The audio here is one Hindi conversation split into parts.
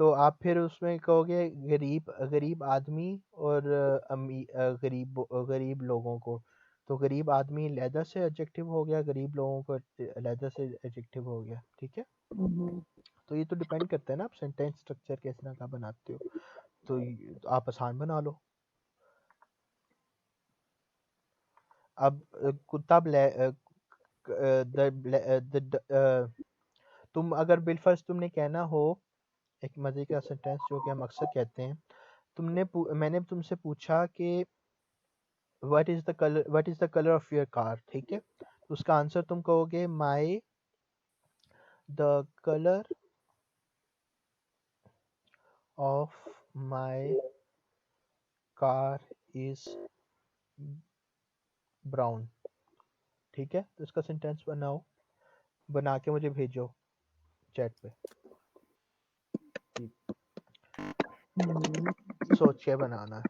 तो आप फिर उसमें कहोगे गरीब गरीब आदमी और गरीब लोगों को। तो गरीब आदमी लहदा से एडजेक्टिव हो गया, गरीब लोगों को लहदा से एडजेक्टिव हो गया। ठीक है, हम्म, तो ये तो डिपेंड करता है ना आप सेंटेंस स्ट्रक्चर किस तरह का बनाते हो। तो तो आप आसान बना लो। अब कुत्ता तुम अगर बिलफर्ज तुमने कहना हो एक मजे का सेंटेंस जो कि हम अक्सर कहते हैं, मैंने तुमसे पूछा कि what is the colour of your car. ठीक है, तो उसका आंसर तुम कहोगे the colour of my car is ब्राउन। ठीक है, तो इसका सेंटेंस बनाओ, बना के मुझे भेजो चैट पे, हम्म। सोच के बनाना है।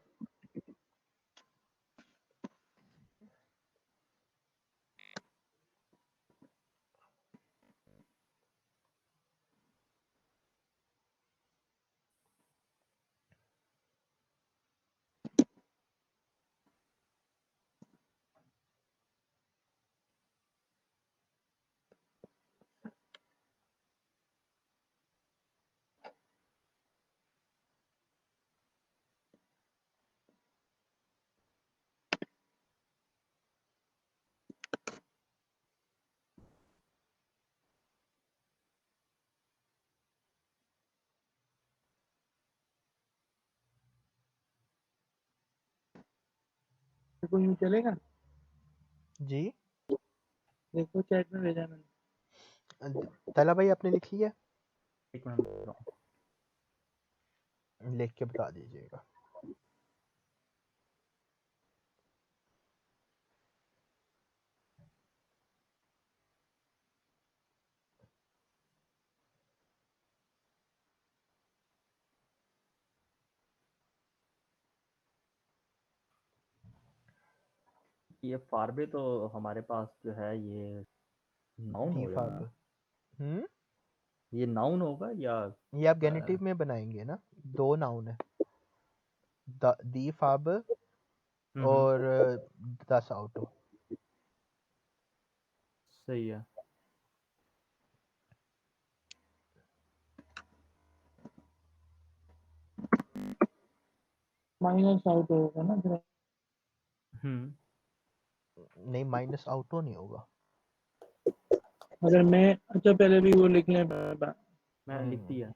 देखो यूं चलेगा। जी, देखो चैट में भेजा मैंने। तला भाई आपने लिख लिया? एक मिनट रुक रहा लिख के बता दीजिएगा। हूँ। ये फारबे तो हमारे पास जो है ये नाउन दी हो जाना। फाब। हम्म, ये नाउन होगा या ये आप गेनेटिव में बनाएंगे ना, दो नाउन है, दी फाब हम्म, और दस आउटो। सही है। माइनस आउट होगा ना फिर। हम्म, नहीं, माइनस आउटो नहीं होगा। अगर मैं अच्छा पहले भी वो लिख लें मैंने लिख दिया। लिख दिया।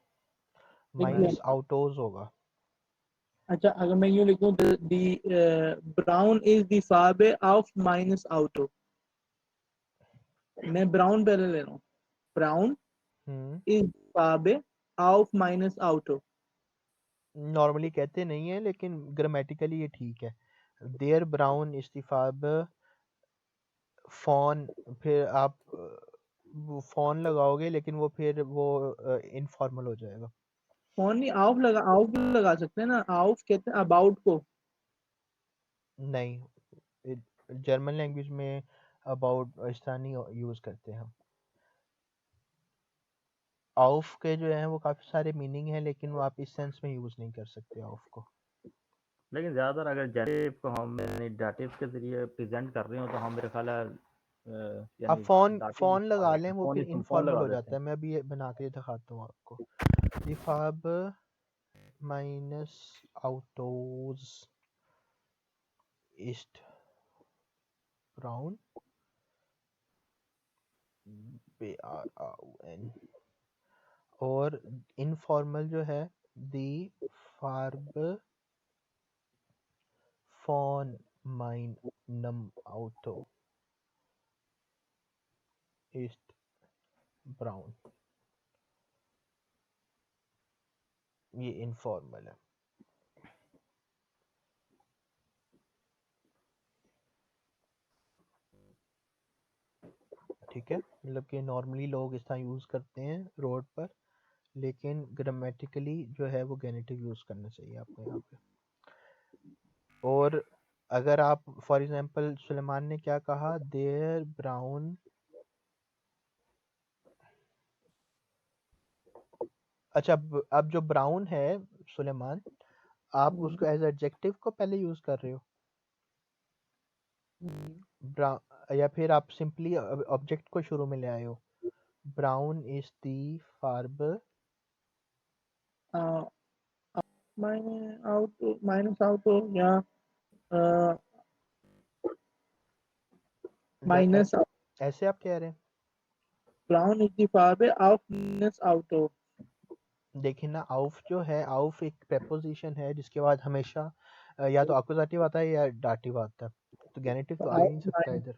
माइनस आउटोज होगा। अच्छा अगर मैं यूं लिखूं दी ब्राउन इज द फाबे ऑफ माइनस आउटो। मैं ब्राउन पहले ले रहा हूँ। ब्राउन हम्म, इज फाबे ऑफ माइनस आउटो। नॉर्मली कहते नहीं है लेकिन ग्रामेटिकली ये ठीक है। देयर ब्राउन इस्तीफाब फोन, फिर आप वो फोन लगाओगे लेकिन वो फिर वो इनफॉर्मल हो जाएगा। फोन नहीं ऑफ लगा सकते हैं ना। ऑफ कहते हैं अबाउट को। नहीं, जर्मन लैंग्वेज में अबाउट इस तरह नहीं यूज करते हम। ऑफ के जो है वो काफी सारे मीनिंग है, लेकिन वो आप इस सेंस में यूज नहीं कर सकते ऑफ को। लेकिन ज़्यादातर अगर जेनेटिव को हम डाटिव के जरिए प्रेजेंट कर रहे हो तो हम मेरे ख्याल है आप यानी फोन डाटिव फोन इस्तेमाल लगा करते लें, हैं, वो फोन फिर फोन इनफॉर्मल लगा हो देते जाता है। हैं। मैं अभी ये बना के दिखाता हूँ आपको। दिफाब माइनस आउटोज ईस्ट ब्राउन, BRAUN, और इनफॉर्मल जो है दी फार्ब फॉन माइन नम आउटो ईस्ट ब्राउन, ये इनफॉर्मल है। ठीक है, मतलब कि नॉर्मली लोग इस तरह यूज़ करते हैं रोड पर, लेकिन ग्रामेटिकली जो है वो गेनेटिव यूज़ करना चाहिए आपको यहाँ पे। और अगर आप फॉर एग्जांपल सुलेमान ने क्या कहा, देयर ब्राउन अच्छा, अब जो ब्राउन है सुलेमान, आप उसको एज एडजेक्टिव को पहले यूज कर रहे हो या फिर आप सिंपली ऑब्जेक्ट को शुरू में ले आए हो? ब्राउन इज दी फार्ब माइनस आउट या माइनस ऐसे आप कह रहे हैं? ब्राउन इज द फार्ब ऑफ माइनस आउट। देखिए ना, आउफ जो है, आउफ एक प्रेपोजिशन है जिसके बाद हमेशा या तो अकुजाटिव आता है या डाटिव आता है, तो गेनेटिव तो आ ही नहीं सकता इधर।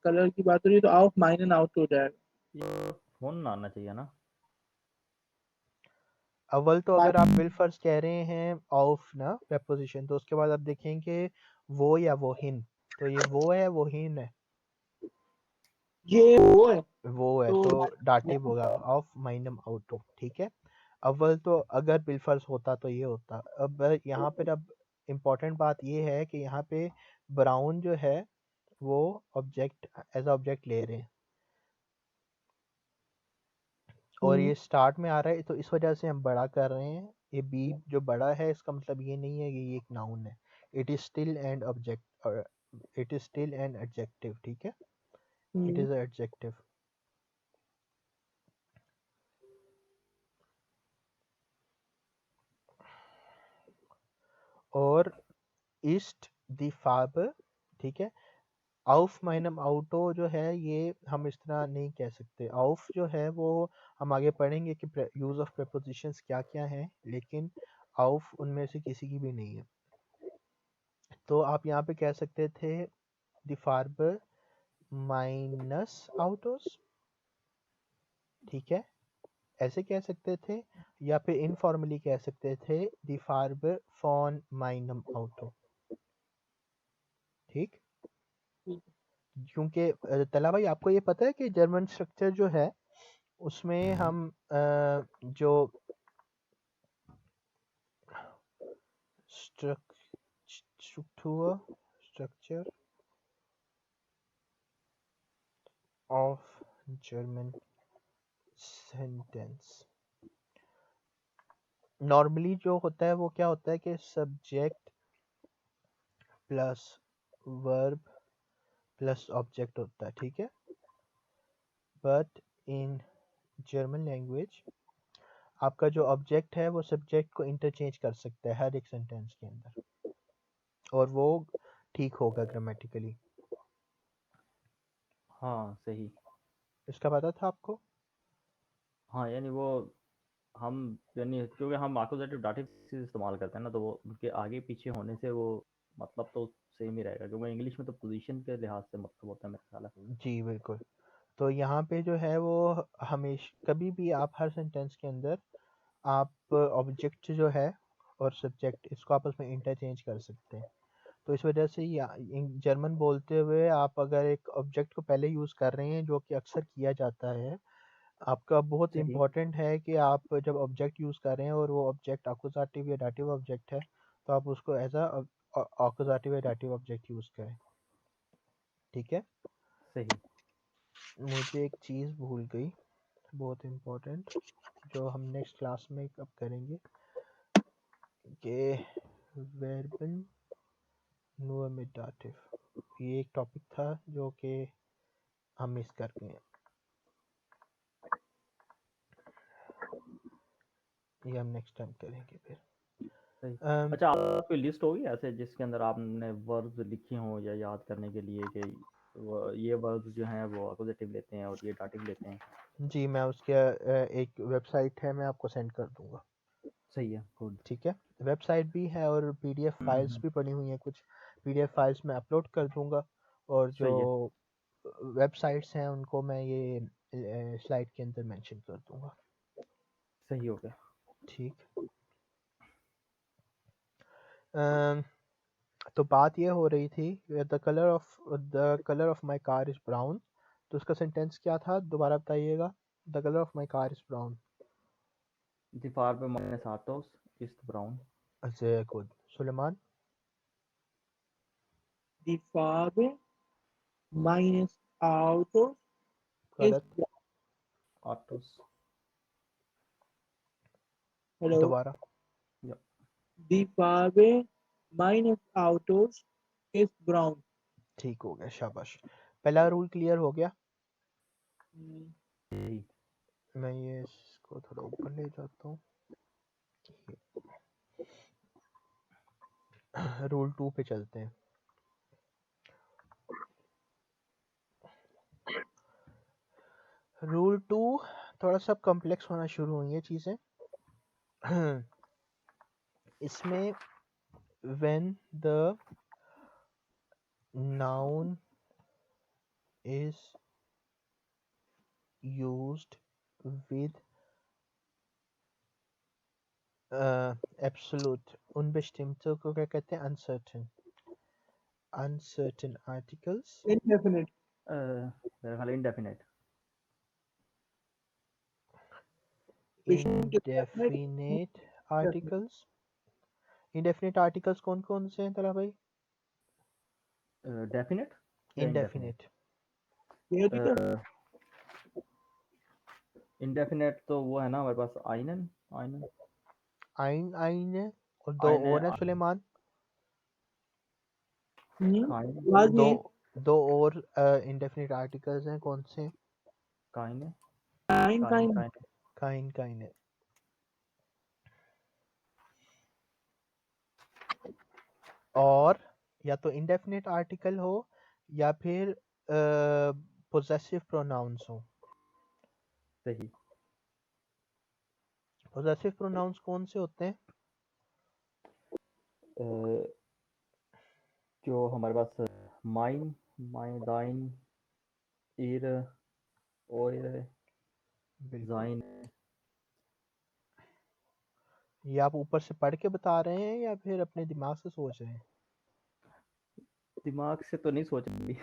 कलर की बात हो रही है तो ऑफ माइनस आउट हो जाएगा। ये फोन ना आना चाहिए ना। अव्वल तो अगर आप बिल फर्ज कह रहे हैं ऑफ ना प्रेपोजिशन, तो उसके बाद आप देखेंगे वो या वो हिन, तो ये वो है वो हिन है, ये वो है वो है तो डाटिव होगा ऑफ माइनम आउटो। ठीक है, अव्वल तो अगर बिल फर्ज होता तो ये होता। अब यहाँ पर अब इम्पोर्टेंट बात ये है कि यहाँ पे ब्राउन जो है वो ऑब्जेक्ट एज ऑब्जेक्ट ले रहे हैं और ये स्टार्ट में आ रहा है, तो इस वजह से हम बड़ा कर रहे हैं। ये बी जो बड़ा है इसका मतलब ये नहीं है कि ये एक नाउन है, it is still and object, it is still an adjective. ठीक है, इट इज एडजेक्टिव। और ईस्ट दी फाब, ठीक है, आउफ माइनम आउटो जो है ये हम इस तरह नहीं कह सकते। आउफ जो है वो हम आगे पढ़ेंगे कि यूज ऑफ प्रेपोजिशंस क्या क्या हैं, लेकिन आउफ उनमें से किसी की भी नहीं है। तो आप यहाँ पे कह सकते थे द फार्ब माइनस आउटोस, ठीक है, ऐसे कह सकते थे, या फिर इनफॉर्मली कह सकते थे द फार्ब फॉन माइनम आउटो। ठीक, क्योंकि तला भाई आपको ये पता है कि जर्मन स्ट्रक्चर जो है उसमें हम जो structure of German sentence normally जो होता है वो क्या होता है कि subject plus verb plus object होता है। ठीक है, बट इन जर्मन लैंग्वेज आपका जो ऑब्जेक्ट है वो सब्जेक्ट को इंटरचेंज कर सकता है हर एक सेंटेंस के अंदर, और वो ठीक होगा ग्रामेटिकली। हाँ सही। इसका पता था आपको? हाँ यानी वो हम यानी क्योंकि हम आकुजेटिव डाटिव से इस्तेमाल करते हैं ना, तो वो उनके आगे पीछे होने से वो मतलब तो सेम ही रहेगा, क्योंकि इंग्लिश में तो पोजीशन के लिहाज से मतलब होता है मेरा ख्याल है। जी बिल्कुल। तो यहाँ पे जो है वो हमेशा कभी भी आप हर सेंटेंस के अंदर आप ऑब्जेक्ट जो है और सब्जेक्ट इसको आपस में इंटरचेंज कर सकते हैं। तो इस वजह से जर्मन बोलते हुए आप अगर एक ऑब्जेक्ट को पहले यूज़ कर रहे हैं, जो कि अक्सर किया जाता है, आपका बहुत सही इम्पोर्टेंट है कि आप जब ऑब्जेक्ट यूज़ कर रहे हैं और वो ऑब्जेक्ट अकुजाटिव या डाटिव ऑब्जेक्ट है, तो आप उसको एज अकुजाटिव या डाटिव ऑब्जेक्ट यूज़ करें। ठीक है, सही। मुझे एक चीज़ भूल गई बहुत इम्पोर्टेंट, जो हम नेक्स्ट क्लास में अब करेंगे, कि वर्बन नोमिनेटिव, ये एक टॉपिक था जो कि हम मिस कर गए हैं, ये हम नेक्स्ट टाइम करेंगे फिर। सही। अच्छा, आपकी लिस्ट होगी ऐसे जिसके अंदर आपने वर्ब्स लिखे हों या याद करने के लिए कि ये वर्ब्स जो हैं वो अकुजेटिव लेते हैं और ये डाटिव लेते हैं? जी, मैं उसके एक वेबसाइट है, मैं आपको सेंड कर दूंगा। सही है, गुड। ठीक है, वेबसाइट भी है और पीडीएफ फाइल्स भी पड़ी हुई हैं, कुछ पीडीएफ फाइल्स मैं अपलोड कर दूंगा, और जो सही है। वेबसाइट्स हैं उनको मैं ये स्लाइड के अंदर मेंशन कर दूंगा। सही हो गया। ठीक, तो बात ये हो रही थी, the colour of my car is brown, तो उसका सेंटेंस क्या था दोबारा बताइएगा। The colour of my car is brown. The farbe meines Autos ist braun. Sehr gut. Suleman? The Farbe meines Autos ist गलत। Autos. हेलो, दोबारा। दी फावे माइनस आउटोस इज ब्राउन। ठीक हो गया, शाबाश। पहला रूल क्लियर हो गया। यही। मैं ये इसको थोड़ा ऊपर ले जाता हूँ। रूल 2 पे चलते हैं। रूल 2 थोड़ा सा कॉम्प्लेक्स होना शुरू हुई है चीज़ें। इसमें when the noun is used with absolute, unbestimmte को क्या कहते हैं? uncertain articles, indefinite. मेरा ख्याल indefinite. indefinite articles। indefinite articles कौन कौन से हैं तला भाई? डेफिनेट या इंडेफिनेट? indefinite। इंडेफिनेट तो वो है ना हमारे पास आइनन। आइनन आइन है और दो आइने और है सुलेमान। काइन आवाज दो नहीं। दो और indefinite articles हैं, कौन से? काइने काइन काइन काइन। काइन काइन है। और या तो indefinite article हो या फिर possessive pronouns हो। सही। possessive pronouns कौन से होते हैं? जो हमारे पास माइन, माइन, दाइन, ईर, ओयर, बिल्कुल। जाइन। ये आप ऊपर से पढ़ के बता रहे हैं या फिर अपने दिमाग से सोच रहे हैं? दिमाग से तो नहीं सोच रही।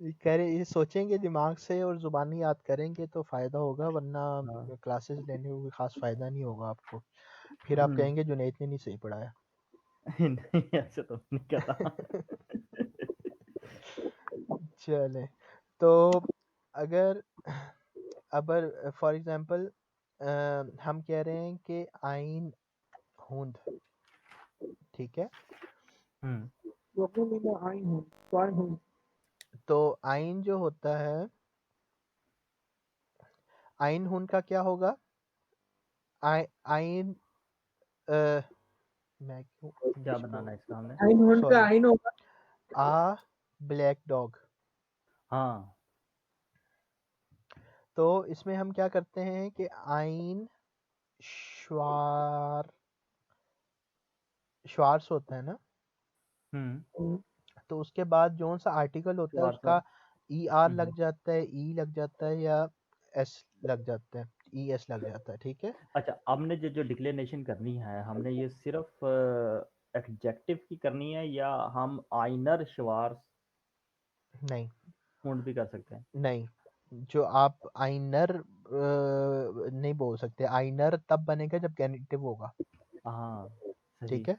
ये कह रहे, ये सोचेंगे दिमाग से और जुबानी याद करेंगे तो फायदा होगा, वरना हाँ। क्लासेस लेने में कोई खास फायदा नहीं होगा आपको। फिर आप कहेंगे जुनैद ने नहीं सही पढ़ाया। नहीं, ऐसे तो नहीं कहता। चले तो अगर फॉर एग्जांपल हम कह रहे हैं कि आइन हुंद, ठीक है? तो आइन जो होता है, आइन हुन का क्या होगा? आइन मैं क्यों क्या इंग्लिश बनाना है इसका हमने? आइन हुन का सॉरी, आइन होगा। आ ब्लैक डॉग। हाँ। तो इसमें हम क्या करते हैं कि आइन श्वार, श्वार्स होता है ना, तो उसके बाद जो सा आर्टिकल होता है श्वार्ज़। उसका ई आर लग जाता है, ई लग जाता है या एस लग जाता है, ई एस लग जाता है, ठीक है? अच्छा, हमने जो जो डिक्लेरेशन करनी है, हमने ये सिर्फ एडजेक्टिव की करनी है या हम आइनर श्वार्ज़ नहीं हुंड भी कर सकते हैं? नहीं, जो आप आइनर नहीं बोल सकते। आइनर तब बनेगा जब गेनिटिव होगा, हाँ, सही। ठीक है?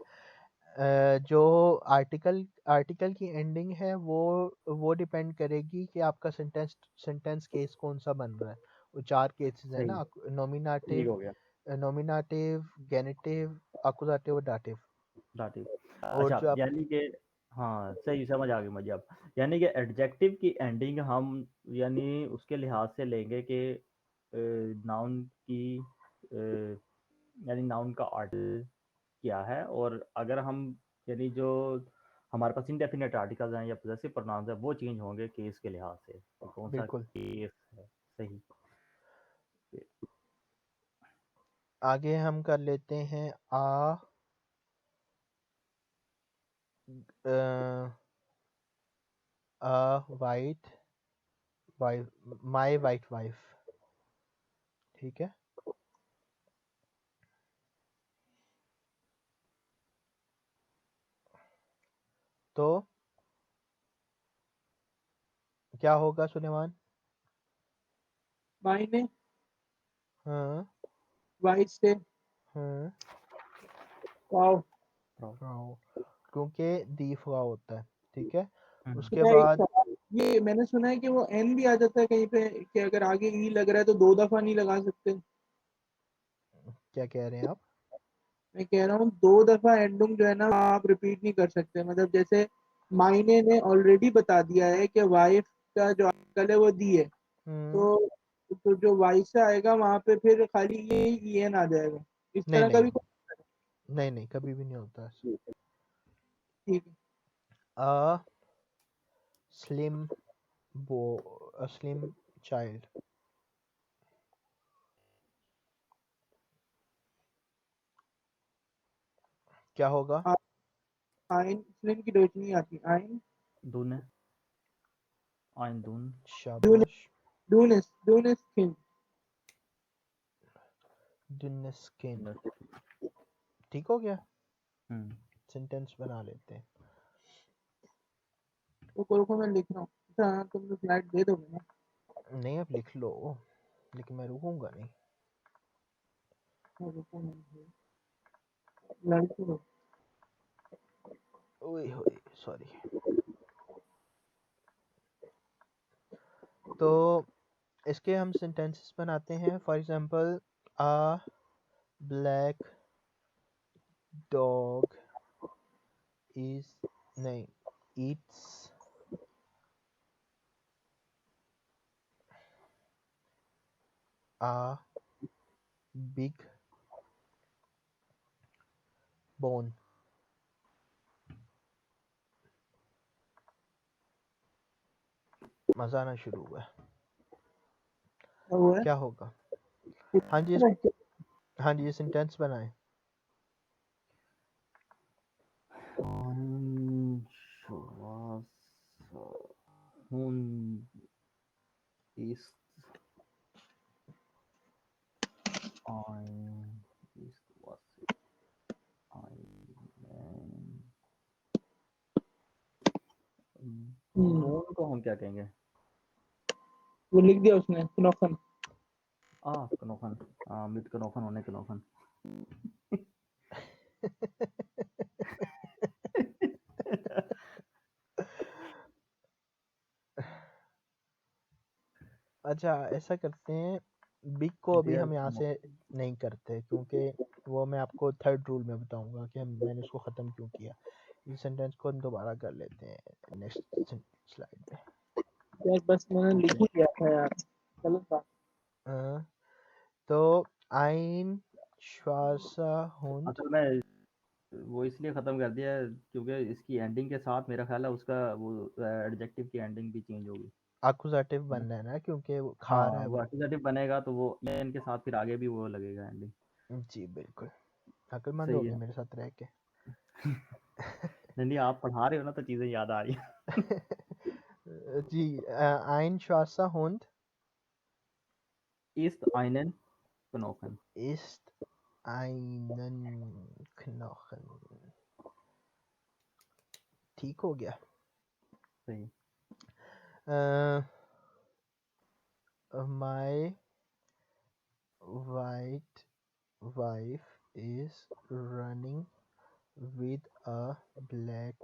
जो आर्टिकल आर्टिकल की एंडिंग है वो डिपेंड करेगी कि आपका सेंटेंस केस कौन सा बन रहा है। वो 4 केसेस है सही, ना, ठीक नॉमिनेटिव, हो गया। नॉमिनेटिव, गेनिटिव, अकुजाटिव और दाटिव। दाटिव। और अच्छा, जो आप यानी कि हाँ, सही समझ आ गई मुझे अब। यानी कि एडजेक्टिव की एंडिंग हम यानी उसके लिहाज से लेंगे कि नाउन की यानी नाउन का आर्टिकल क्या है, और अगर हम यानी जो हमारे पास इंडेफिनेट आर्टिकल्स हैं या पॉजेसिव प्रोनाउंस है वो चेंज होंगे केस के लिहाज से कि कौन सा बिल्कुल। केस है। सही। आगे हम कर लेते हैं वाइट वाइफ, माई वाइट वाइफ, ठीक है? तो क्या होगा सुलेमान? माइने हाँ वाइट से हाँ, वाओ। क्योंकि दी हुआ होता है, ठीक है? हम्म। उसके बाद ये मैंने सुना है कि वो एन भी आ जाता है कहीं पे, कि अगर आगे ई लग रहा है तो 2 दफा नहीं लगा सकते। क्या कह रहे हैं आप? मैं कह रहा हूँ 2 दफा एंडिंग जो है ना आप रिपीट नहीं कर सकते। मतलब जैसे मायने ने ऑलरेडी बता दिया है कि वाइफ का जो आर्टिकल है वो दी है, हम्म। तो जो वाई से आएगा वहां पे फिर खाली ये ई एन आ जाएगा। इस नहीं तरह का नहीं भी कुछ। नहीं नहीं, कभी भी नहीं होता ऐसा। ठीक है। अ स्लिम बो अ स्लिम चाइल्ड। क्या होगा? आ- आइन स्लिम की रोशनी आती आइन दून है, आइन दून। शाबाश। डून स्किन। दुन स्किन। बस। ठीक हो गया। हम्म। सेंटेंस बना लेते हैं। तो को मैं लिख रहा हूँ। अच्छा तुम तो स्लाइड दे दोगे ना? नहीं, अब लिख लो, लेकिन मैं रुकूंगा नहीं। हाँ, रुको मैं लड़की हो। ओए होए, सॉरी। तो इसके हम सेंटेंसेस बनाते हैं। For example, a black dog is नहीं ईट्स अ बिग बोन। मजा आना शुरू हुआ है। क्या हुआ है? क्या होगा? हाँ जी, हाँ जी, ये सेंटेंस बनाएं। आइन श्वास Hund ist ist was ein bone को हम क्या कहेंगे? वो लिख दिया उसने क्नोफन। कनोफन। मिट कनोफन होने कनोफन। अच्छा, ऐसा करते हैं, बिग को अभी Dear हम यहाँ से नहीं करते, क्योंकि वो मैं आपको थर्ड रूल में बताऊंगा कि मैंने उसको ख़त्म क्यों किया। इस सेंटेंस को हम दोबारा कर लेते हैं नेक्स्ट स्लाइड में। यार बस मैंने लिख ही दिया था यार, गलत बात। अ, तो ein schwarzer Hund। असल में वो इसलिए ख़त्म कर दिया है क्योंकि इसकी एंडिंग के साथ मेरा ख्याल है उसका वो एडजेक्टिव की एंडिंग भी चेंज होगी। एक्कुजेटिव बनना है ना, क्योंकि वो खा रहा हाँ, है वो वो। एक्यूजेटिव बनेगा तो वो इनके साथ फिर आगे भी वो लगेगा एंडिंग। जी बिल्कुल, अक्लमंद हो सही गए है। मेरे साथ रह के। नहीं नहीं, आप पढ़ा रहे हो ना तो चीज़ें याद आ रही हैं। जी, ein schwarzer Hund Ist einen Knochen। ist einen Knochen। ठीक हो गया। सही। My white wife is running with a black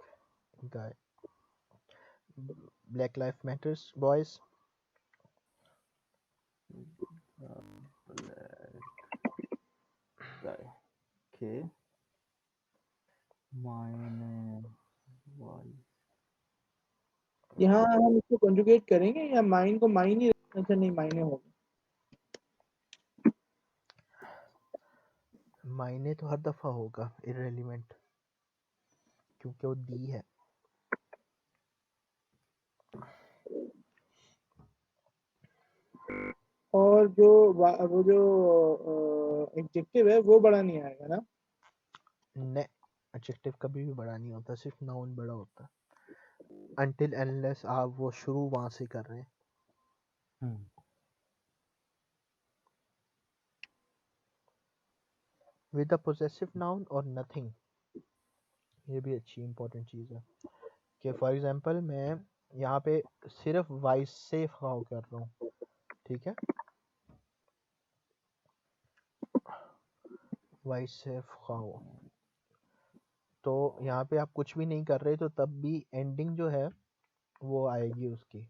guy। Black Lives Matters, boys। Black guy. Okay. मायने वाई। यहाँ हम इसको कंजुगेट करेंगे या माइन को माइन ही? अच्छा नहीं, मायने होगा। मायने तो हर दफा होगा इररिलेवेंट, क्योंकि वो दी है। और वो जो एडजेक्टिव है वो बड़ा नहीं आएगा ना? ने एडजेक्टिव कभी भी बड़ा नहीं होता, सिर्फ नाउन बड़ा होता है, until unless आप वो शुरू वहां से कर रहे हैं। हम्म। विद अ पोजेसिव नाउन और नथिंग, ये भी अच्छी इंपॉर्टेंट चीज़ है। कि फॉर एग्जांपल मैं यहाँ पे सिर्फ वाइस से खाओ कर रहा हूँ, ठीक है, वाइस से खाओ, तो यहाँ पे आप कुछ भी नहीं कर रहे, तो तब भी एंडिंग जो है वो आएगी उसकी।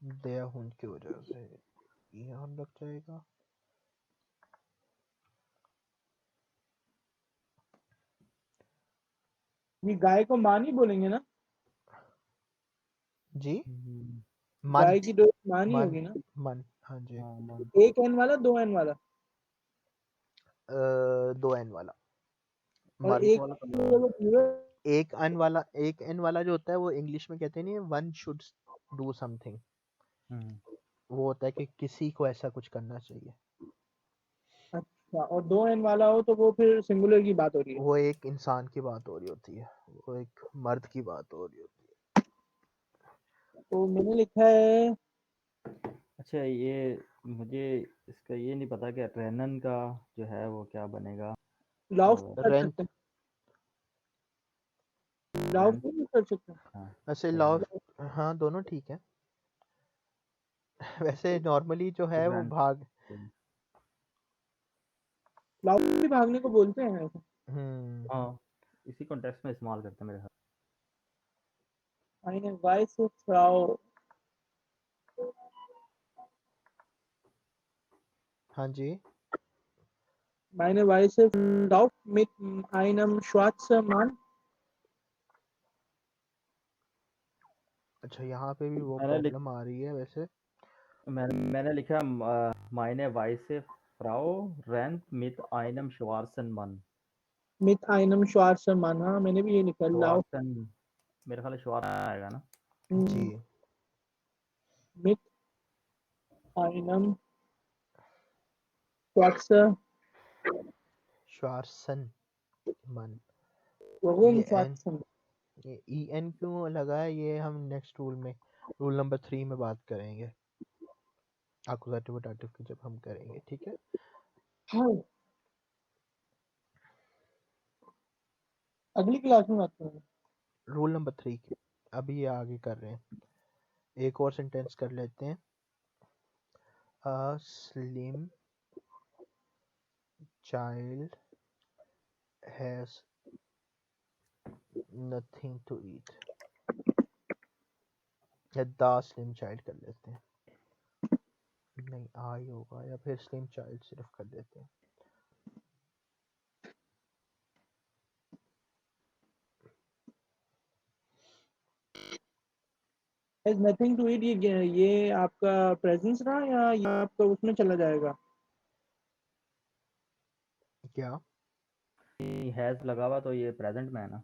दया हुन की वजह से यहाँ लग जाएगा। ये गाय को माँ नहीं बोलेंगे ना? जी हम्म, मन गाय की दो माँ नहीं मन होगी ना? मन हाँ जी। हाँ, मन। एक एन वाला, दो एन वाला? 2 एन वाला और मन। एक वाला तो वो plural एक एन वाला जो होता है वो इंग्लिश में कहते नहीं, वन शुड डू समथिंग। वो होता है कि किसी को ऐसा कुछ करना चाहिए। अच्छा, और दो एन वाला हो तो वो फिर सिंगुलर की बात हो रही है। वो एक इंसान की बात हो रही होती है, वो एक मर्द की बात हो रही होती तो मैंने लिखा है अच्छा, ये मुझे इसका ये नहीं पता कि रेनन का जो है वो क्या बनेगा। लाउफ तो कर रेंट। सकते हैं, लाउफ रेंट, नहीं कर सकते। हाँ, वैसे लॉ, रेंट, हाँ दोनों ठीक है। वैसे नॉर्मली जो है वो रेंट। भाग। लाउफ भी भागने को बोलते हैं ऐसे। हाँ, इसी कॉन्टेक्स्ट में इस्तेमाल करते हैं मेरे ख्याल। Eine weiße Frau हाँ जी। meine weiße Frau mit einem schwarzen Mann। अच्छा, यहाँ पे भी वो मैंने लिख प्रॉब्लम आ रही है वैसे। मैंने लिखा माइने वाइसे फ्राउ रेंट मित आइनम श्वार्सन मन। mit einem schwarzen Mann, हाँ मैंने भी ये लिखा लाउफ श्वार्सन, मेरे ख्याल श्वार्सन आएगा ना। जी mit einem schwarzen, श्वार्सन मन। warum ये एन, schwarzen? ये ई एन क्यों लगा है, ये हम नेक्स्ट रूल नंबर 3 में बात करेंगे, एक्कुजेटिव डाटिव की जब हम करेंगे, ठीक है। हाँ, अगली क्लास में बात करेंगे। रूल नंबर 3 की अभी ये आगे कर रहे हैं। एक और सेंटेंस कर लेते हैं। A slim child has nothing to eat। या द स्लिम चाइल्ड कर लेते हैं, नहीं आई होगा, या फिर स्लिम चाइल्ड सिर्फ कर देते हैं। Has nothing to eat, ये आपका प्रेजेंस रहा या ये आपका उसमें चला जाएगा? क्या हैज लगा हुआ तो ये प्रेजेंट में है ना।